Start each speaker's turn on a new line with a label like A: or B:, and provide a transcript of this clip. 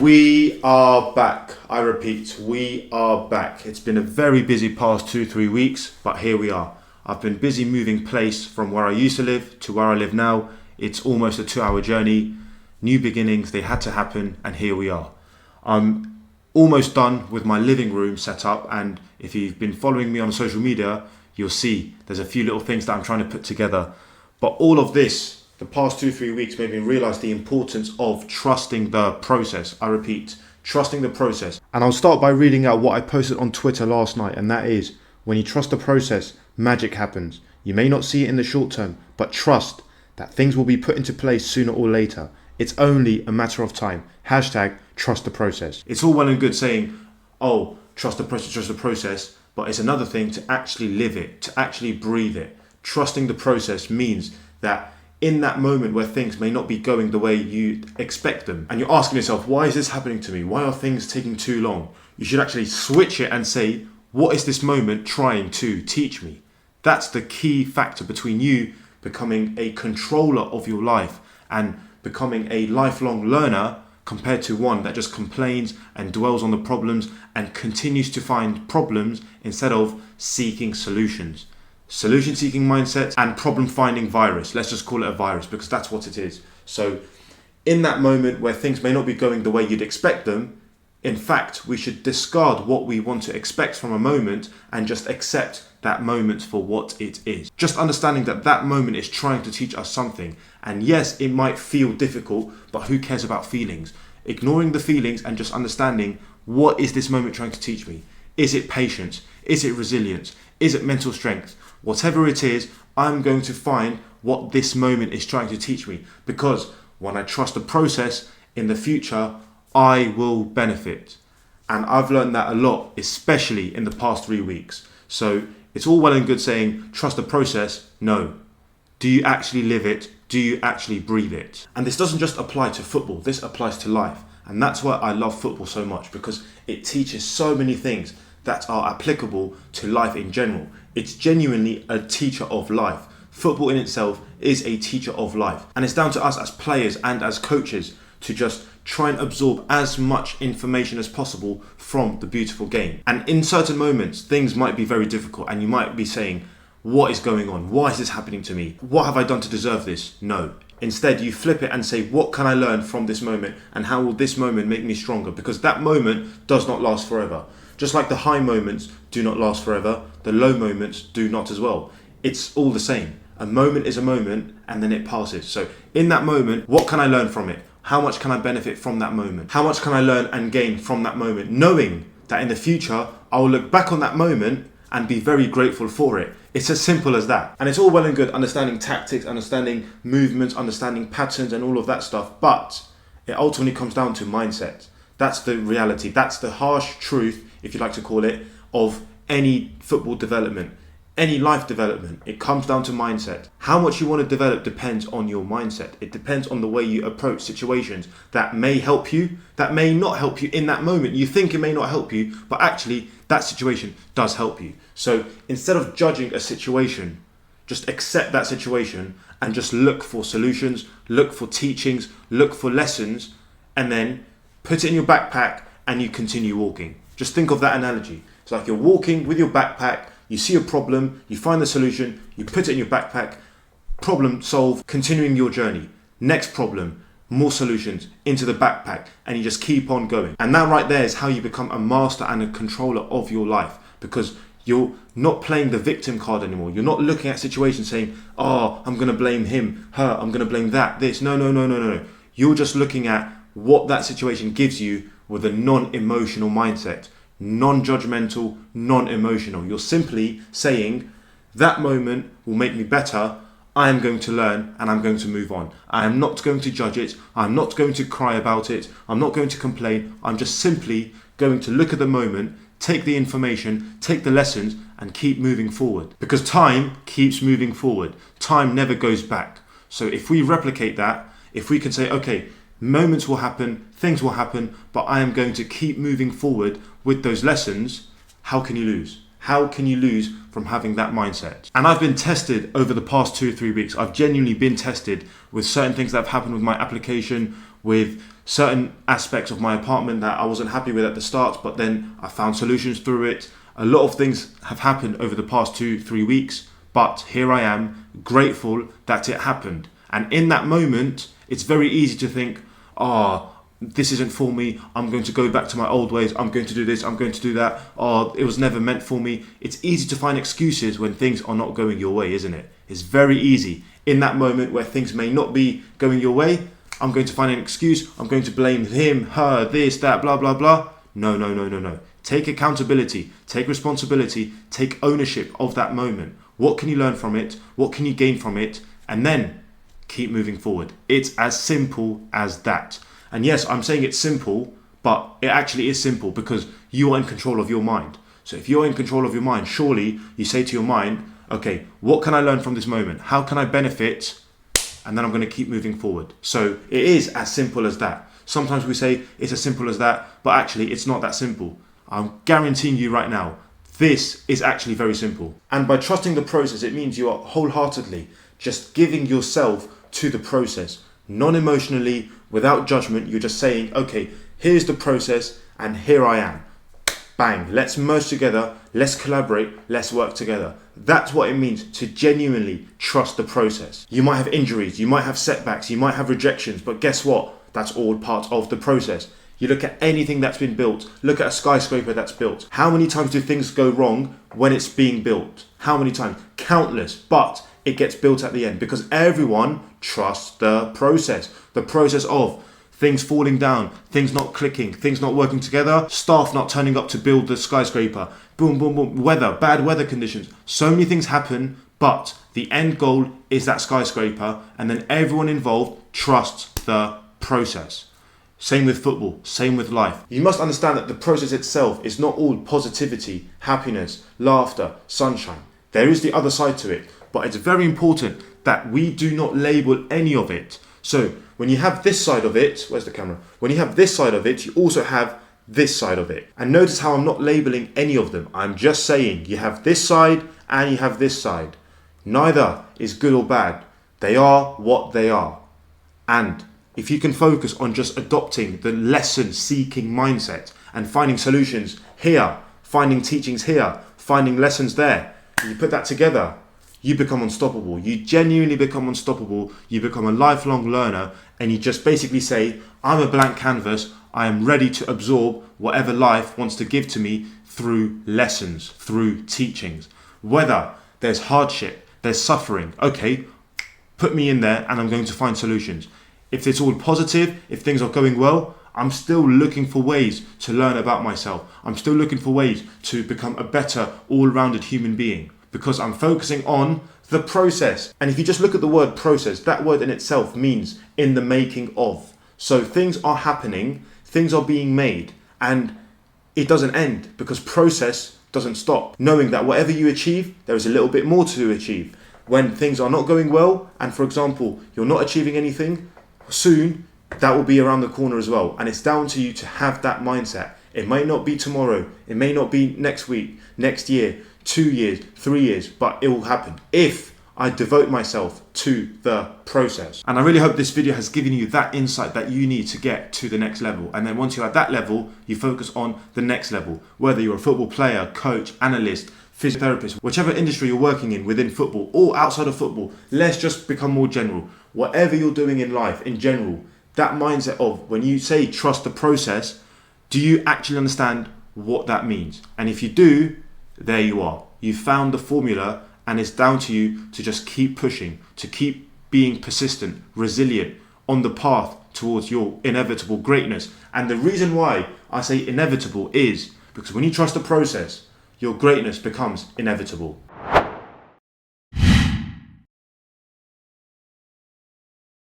A: We are back. I repeat, we are back. It's been a very busy past 2-3 weeks, but here we are. I've been busy moving place from where I used to live to where I live now. It's almost a 2-hour journey. New beginnings, they had to happen, and here we are. I'm almost done with my living room set up, and if you've been following me on social media, you'll see there's a few little things that I'm trying to put together. But all of this, the past 2-3 weeks, made me realise the importance of trusting the process. I repeat, trusting the process. And I'll start by reading out what I posted on Twitter last night, and that is, when you trust the process, magic happens. You may not see it in the short term, but trust that things will be put into place sooner or later. It's only a matter of time. Hashtag trust the process. It's all well and good saying, oh, trust the process, but it's another thing to actually live it, to actually breathe it. Trusting the process means that in that moment where things may not be going the way you expect them, and you're asking yourself, why is this happening to me? Why are things taking too long? You should actually switch it and say, what is this moment trying to teach me? That's the key factor between you becoming a controller of your life and becoming a lifelong learner compared to one that just complains and dwells on the problems and continues to find problems instead of seeking solutions. Solution-seeking mindset and problem-finding virus. Let's just call it a virus because that's what it is. So in that moment where things may not be going the way you'd expect them, in fact, we should discard what we want to expect from a moment and just accept that moment for what it is. Just understanding that that moment is trying to teach us something. And yes, it might feel difficult, but who cares about feelings? Ignoring the feelings and just understanding, what is this moment trying to teach me? Is it patience? Is it resilience? Is it mental strength? Whatever it is, I'm going to find what this moment is trying to teach me. Because when I trust the process, in the future, I will benefit. And I've learned that a lot, especially in the past 3 weeks. So it's all well and good saying, trust the process. No. Do you actually live it? Do you actually breathe it? And this doesn't just apply to football. This applies to life. And that's why I love football so much, because it teaches so many things that are applicable to life in general. It's genuinely a teacher of life. Football in itself is a teacher of life. And it's down to us as players and as coaches to just try and absorb as much information as possible from the beautiful game. And in certain moments, things might be very difficult and you might be saying, what is going on? Why is this happening to me? What have I done to deserve this? No. Instead, you flip it and say, what can I learn from this moment? And how will this moment make me stronger? Because that moment does not last forever. Just like the high moments do not last forever, the low moments do not as well. It's all the same. A moment is a moment and then it passes. So in that moment, what can I learn from it? How much can I benefit from that moment? How much can I learn and gain from that moment? Knowing that in the future, I will look back on that moment and be very grateful for it. It's as simple as that. And it's all well and good understanding tactics, understanding movements, understanding patterns and all of that stuff. But it ultimately comes down to mindset. That's the reality. That's the harsh truth, if you like to call it, of any football development, any life development. It comes down to mindset. How much you want to develop depends on your mindset. It depends on the way you approach situations that may help you, that may not help you in that moment. You think it may not help you, but actually that situation does help you. So instead of judging a situation, just accept that situation and just look for solutions, look for teachings, look for lessons, and then put it in your backpack and you continue walking. Just think of that analogy. It's like you're walking with your backpack, you see a problem, you find the solution, you put it in your backpack, problem solved, continuing your journey. Next problem, more solutions into the backpack, and you just keep on going. And that right there is how you become a master and a controller of your life, because you're not playing the victim card anymore. You're not looking at situations saying, oh, I'm going to blame him, her, I'm going to blame that, this. No. You're just looking at what that situation gives you with a non-emotional mindset. Non-judgmental, non-emotional. You're simply saying, that moment will make me better. I am going to learn and I'm going to move on. I am not going to judge it. I'm not going to cry about it. I'm not going to complain. I'm just simply going to look at the moment, take the information, take the lessons and keep moving forward. Because time keeps moving forward. Time never goes back. So if we replicate that, if we can say, okay, moments will happen, things will happen, but I am going to keep moving forward with those lessons, how can you lose? How can you lose from having that mindset? And I've been tested over the past 2 or 3 weeks. I've genuinely been tested with certain things that have happened with my application, with certain aspects of my apartment that I wasn't happy with at the start, but then I found solutions through it. A lot of things have happened over the past 2-3 weeks, but here I am, grateful that it happened. And in that moment, it's very easy to think, this isn't for me, I'm going to go back to my old ways, I'm going to do this, I'm going to do that, it was never meant for me. It's easy to find excuses when things are not going your way, isn't it? It's very easy. In that moment where things may not be going your way, I'm going to find an excuse, I'm going to blame him, her, this, that, blah, blah, blah. No. Take accountability, take responsibility, take ownership of that moment. What can you learn from it? What can you gain from it? And then keep moving forward. It's as simple as that. And yes, I'm saying it's simple, but it actually is simple because you are in control of your mind. So if you're in control of your mind, surely you say to your mind, okay, what can I learn from this moment? How can I benefit? And then I'm going to keep moving forward. So it is as simple as that. Sometimes we say it's as simple as that, but actually it's not that simple. I'm guaranteeing you right now, this is actually very simple. And by trusting the process, it means you are wholeheartedly just giving yourself to the process, non-emotionally, without judgment. You're just saying, okay, here's the process and here I am. Bang, let's merge together, let's collaborate, let's work together. That's what it means to genuinely trust the process. You might have injuries, you might have setbacks, you might have rejections, but guess what? That's all part of the process. You look at anything that's been built, look at a skyscraper that's built. How many times do things go wrong when it's being built? How many times? Countless, but it gets built at the end because everyone trusts the process of things falling down, things not clicking, things not working together, staff not turning up to build the skyscraper, boom, boom, boom, weather, bad weather conditions. So many things happen, but the end goal is that skyscraper, and then everyone involved trusts the process. Same with football, same with life. You must understand that the process itself is not all positivity, happiness, laughter, sunshine. There is the other side to it, but it's very important that we do not label any of it. So when you have this side of it, where's the camera? When you have this side of it, you also have this side of it. And notice how I'm not labeling any of them. I'm just saying you have this side and you have this side. Neither is good or bad. They are what they are. And if you can focus on just adopting the lesson-seeking mindset and finding solutions here, finding teachings here, finding lessons there, and you put that together, you become unstoppable. You genuinely become unstoppable. You become a lifelong learner, and you just basically say, I'm a blank canvas. I am ready to absorb whatever life wants to give to me through lessons, through teachings. Whether there's hardship, there's suffering, okay, put me in there and I'm going to find solutions. If it's all positive, if things are going well, I'm still looking for ways to learn about myself. I'm still looking for ways to become a better, all-rounded human being because I'm focusing on the process. And if you just look at the word process, that word in itself means in the making of. So things are happening, things are being made, and it doesn't end because process doesn't stop. Knowing that whatever you achieve, there is a little bit more to achieve. When things are not going well, and for example, you're not achieving anything, soon that will be around the corner as well. And it's down to you to have that mindset. It may not be tomorrow, it may not be next week, next year, 2 years, 3 years, but it will happen if I devote myself to the process. And I really hope this video has given you that insight that you need to get to the next level. And then once you're at that level, you focus on the next level. Whether you're a football player, coach, analyst, physiotherapist, whichever industry you're working in within football or outside of football, let's just become more general. Whatever you're doing in life in general, that mindset of when you say trust the process, do you actually understand what that means? And if you do, there you are. You found the formula, and it's down to you to just keep pushing, to keep being persistent, resilient on the path towards your inevitable greatness. And the reason why I say inevitable is because when you trust the process, your greatness becomes inevitable.